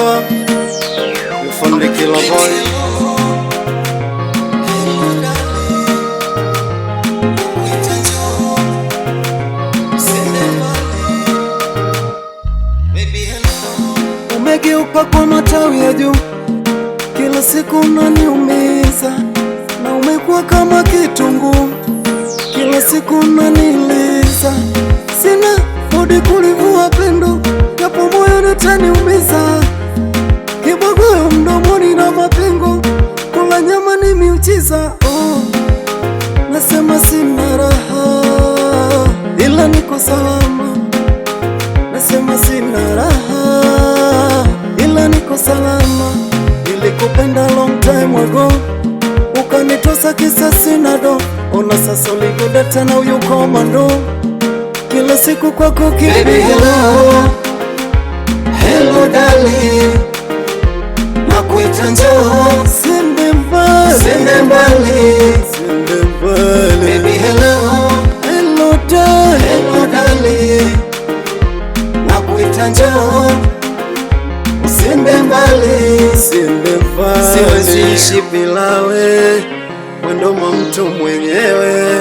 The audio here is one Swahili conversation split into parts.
hapa Mfundi Killer Boy. Umegeuka kwa matawi ya juu, kila siku unaniumiza, na umekuwa kama kitunguu, kila siku unaniliza. Sina budi kulivua pendo, japo moyo unaniumiza. Kibogoyo mdomoni na mapengo, kula nyama ni miujiza. Nasema sina raha, ila niko salama. Nasema sina raha, ila niko salama. Nilikupenda long time ago, ukanitosa kisa sina do. Ona sasa ulivyoda tena uyu komando, kila siku kwako kipi. Baby hello, hello darling, nakuita njoo, sende mbali, sende mbali, sende mbali. Baby hello, hello darling, hello darling, nakuita njoo, sende mbali, sende mbali. Siwezi ishi bila wewe, mwendo mwa mtu mwenyewe,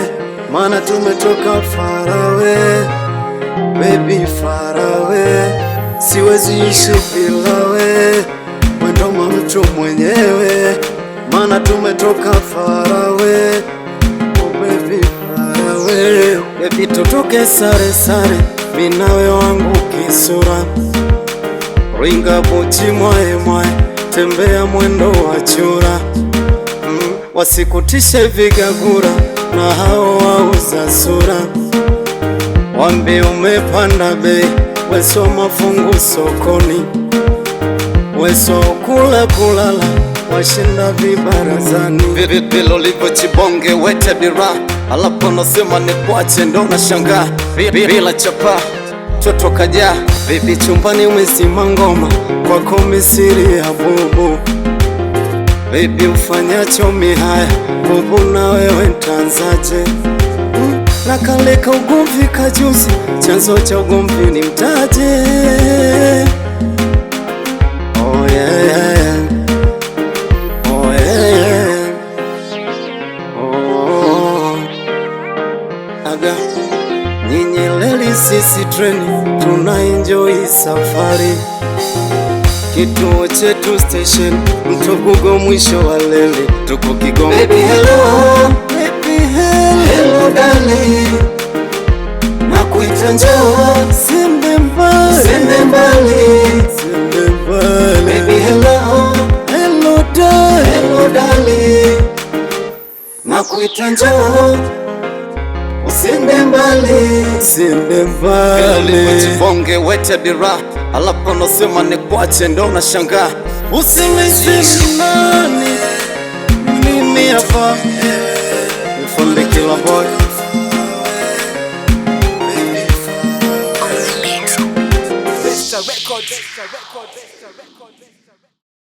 maana tumetoka far away, baby far away. Siwezi ishi bila wewe, mwendo mwa mtu mwenyewe, maana tumetoka far away, oh baby far away. Baby tutoke sare sare, mimi nawe wangu kisura, ringa buti mwae mwae, tembea mwendo wa chura. Wasikutishe vigagura na hao wauza sura, wambi umepanda bei, weso mafungu sokoni, weso kula kulala, washinda vibarazani. Vilo livo chibonge wete dira, alapo nasema ni kwache ndo na shanga. Bila chapa toto kaja, bibi chumbani umezima ngoma, kwako misiri ya bubu. Baby ufanyacho mihaya, bubu na wewe ntanzaje? Na kaleka ugomvi kajuzi, chanzo cha ugomvi ni mtaje? Oh yeah, yeah. Oh yeah, yeah. Oh. Aga nyinyi leli sisi treni, tuna enjoy safari. Kituo chetu station, Mtogugo mwisho wa leli, tuko Kigoma. Baby hello, baby hello, hello darling, nakuita njoo, sende mbali, sende mbali, sende mbali. Baby hello, hello darling, hello darling, nakuita njoo, sende mbali, sende mbali. Bonge wete dira, alapo nasema ni kwache ndo na shanga. Usilisi nani, mimi hapa Mfundi Killer Boy. Mr. Record.